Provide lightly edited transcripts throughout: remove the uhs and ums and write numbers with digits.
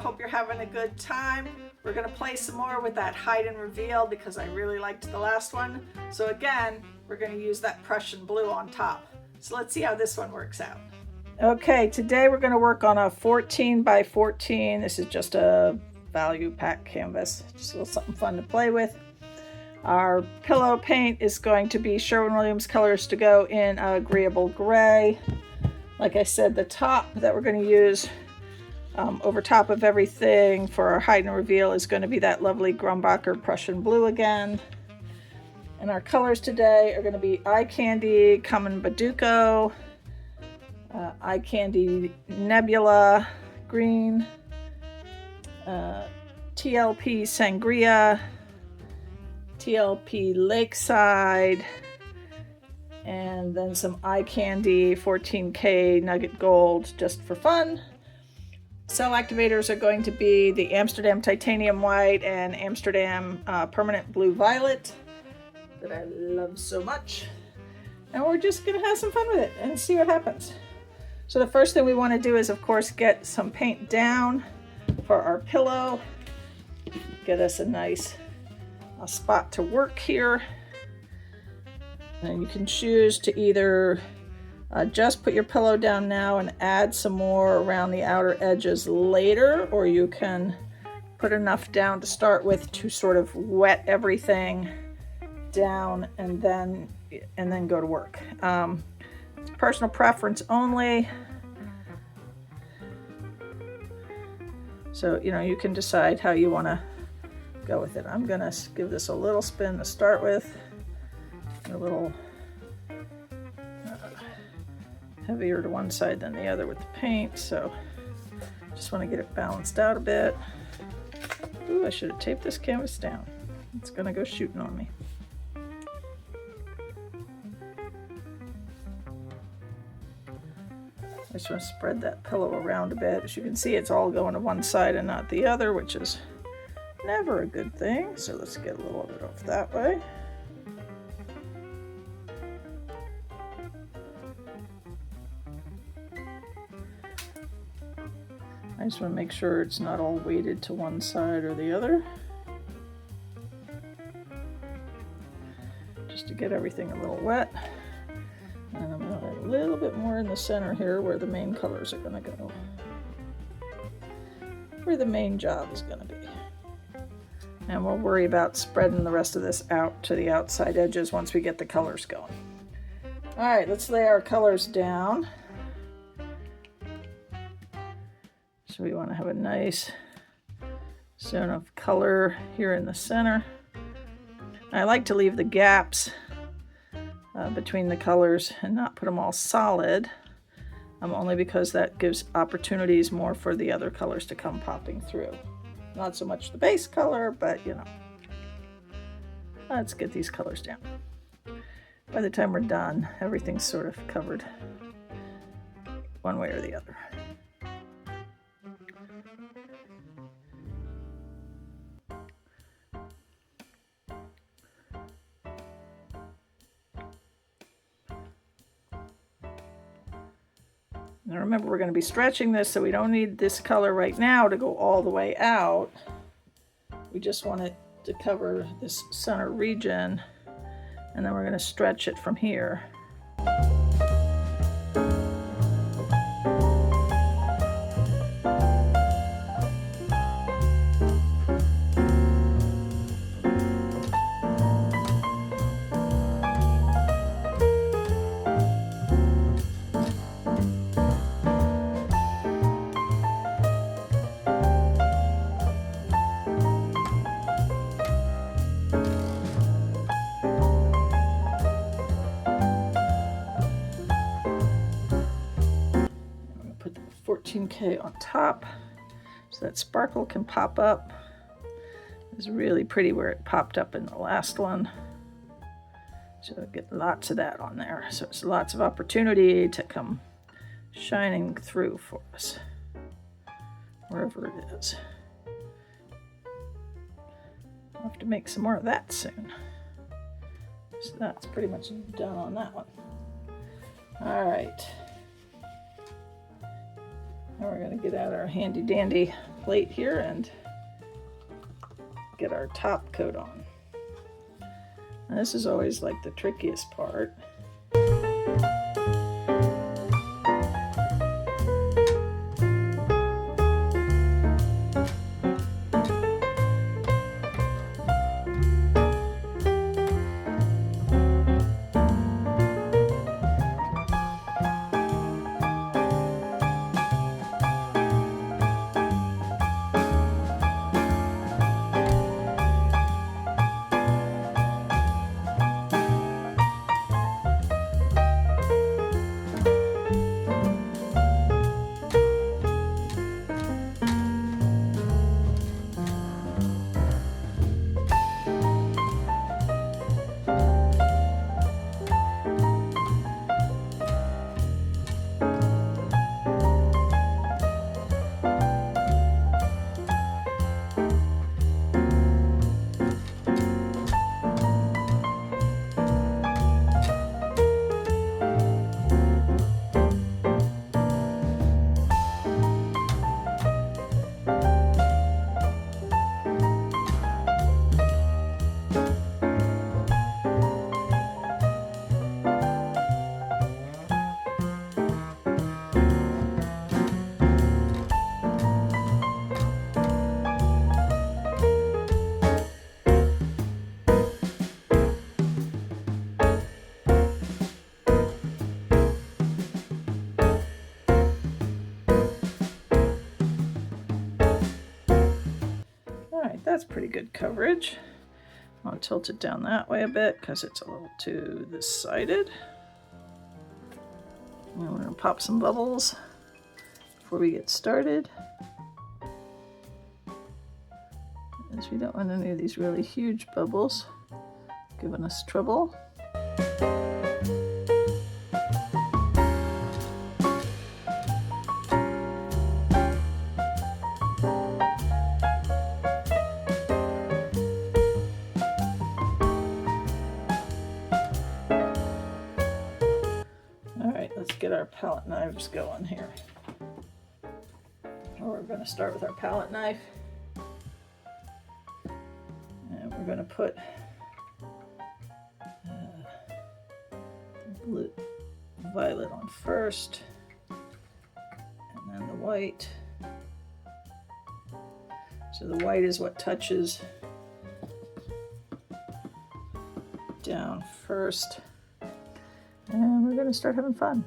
Hope you're having a good time. We're going to play some more with that hide and reveal because I really liked the last one. So again, we're going to use that Prussian blue on top. So let's see how this one works out. Okay, today we're going to work on a 14 by 14. This is just a value pack canvas. Just a little something fun to play with. Our pillow paint is going to be Sherwin-Williams colors to go in Agreeable gray. Like I said, the top that we're going to use over top of everything for our hide and reveal is going to be that lovely Grumbacher Prussian blue again. And our colors today are going to be Eye Candy Kamenbodukai, Eye Candy Nebula green, TLP Sangria, TLP Lakeside, and then some Eye Candy 14K Nugget Gold just for fun. Cell activators are going to be the Amsterdam Titanium White and Amsterdam Permanent Blue Violet that I love so much. And we're just going to have some fun with it and see what happens. So the first thing we want to do is, of course, get some paint down for our pillow. Get us a nice spot to work here. And you can choose to either just put your pillow down now and add some more around the outer edges later, or you can put enough down to start with to sort of wet everything down and then go to work. It's personal preference only. So, you can decide how you want to go with it. I'm going to give this a little spin to start with. A little heavier to one side than the other with the paint, so just want to get it balanced out a bit. Ooh, I should have taped this canvas down. It's gonna go shooting on me. I just want to spread that pillow around a bit. As you can see, it's all going to one side and not the other, which is never a good thing. So let's get a little bit off that way. I just want to make sure it's not all weighted to one side or the other. Just to get everything a little wet. And I'm going to add a little bit more in the center here where the main colors are going to go. Where the main job is going to be. And we'll worry about spreading the rest of this out to the outside edges once we get the colors going. Alright, let's lay our colors down. So we want to have a nice zone of color here in the center. I like to leave the gaps between the colors and not put them all solid, only because that gives opportunities more for the other colors to come popping through. Not so much the base color, but let's get these colors down. By the time we're done, everything's sort of covered one way or the other. Now remember, we're going to be stretching this, so we don't need this color right now to go all the way out. We just want it to cover this center region, and then we're going to stretch it from here. Put the 14K on top so that sparkle can pop up. It's really pretty where it popped up in the last one. So get lots of that on there. So it's lots of opportunity to come shining through for us, wherever it is. I'll have to make some more of that soon. So that's pretty much done on that one. All right. Now we're going to get out our handy dandy plate here and get our top coat on. And this is always like the trickiest part. That's pretty good coverage. I'll tilt it down that way a bit because it's a little too this sided. And we're going to pop some bubbles before we get started, as we don't want any of these really huge bubbles giving us trouble. Get our palette knives going here. We're going to start with our palette knife, and we're going to put blue, violet on first, and then the white. So the white is what touches down first, and we're going to start having fun.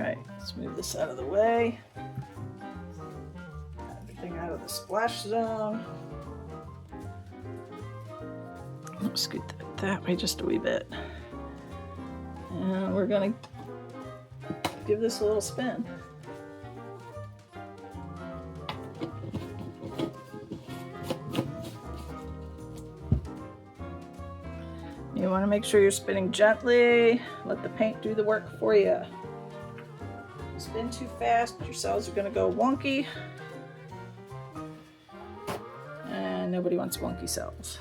right, let's move this out of the way. Everything out of the splash zone. I'll scoot that way just a wee bit. And we're going to give this a little spin. You want to make sure you're spinning gently. Let the paint do the work for you. If you spin too fast, your cells are going to go wonky. And nobody wants wonky cells.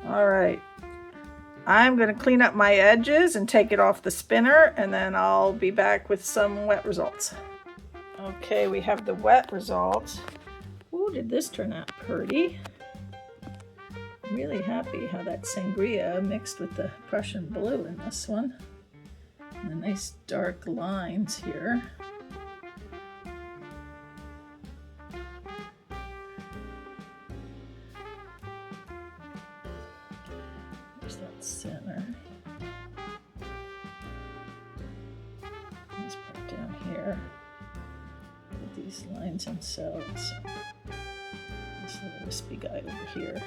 All right, I'm going to clean up my edges and take it off the spinner, and then I'll be back with some wet results. Okay, we have the wet results. Ooh, did this turn out pretty? I'm really happy how that Sangria mixed with the Prussian blue in this one. And the nice dark lines here. There's that center. This part down here. With these lines and cells. This little wispy guy over here.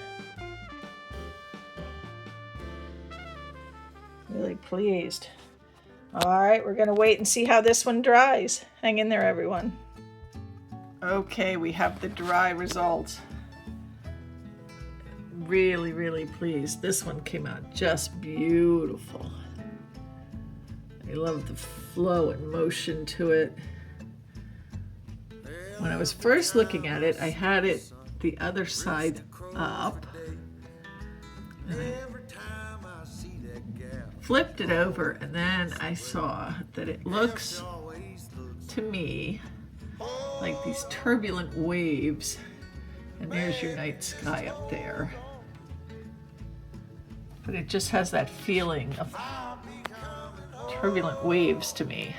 Really pleased. All right, we're gonna wait and see how this one dries. Hang in there, everyone. Okay, we have the dry results. Really, really pleased. This one came out just beautiful. I love the flow and motion to it. When I was first looking at it, I had it the other side up. And I flipped it over, and then I saw that it looks to me like these turbulent waves, and there's your night sky up there. But it just has that feeling of turbulent waves to me,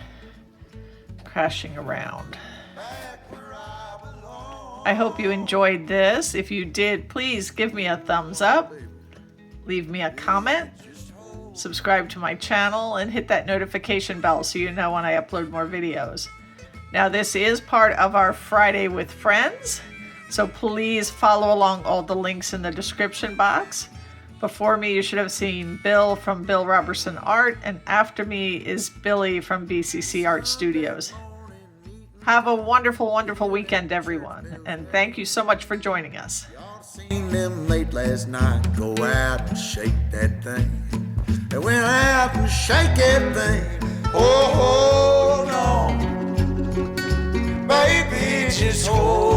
crashing around. I hope you enjoyed this. If you did, please give me a thumbs up. leave me a comment, subscribe to my channel, and hit that notification bell so you know when I upload more videos. Now, this is part of our Friday with Friends, so please follow along all the links in the description box. Before me, you should have seen Bill from Roberson Art, and after me is Billy from BCC Arts Studios. Have a wonderful, wonderful weekend, everyone, and thank you so much for joining us. Seen them late last night, go out and shake that thing. They went out and shake that thing. Oh, hold on, baby, just hold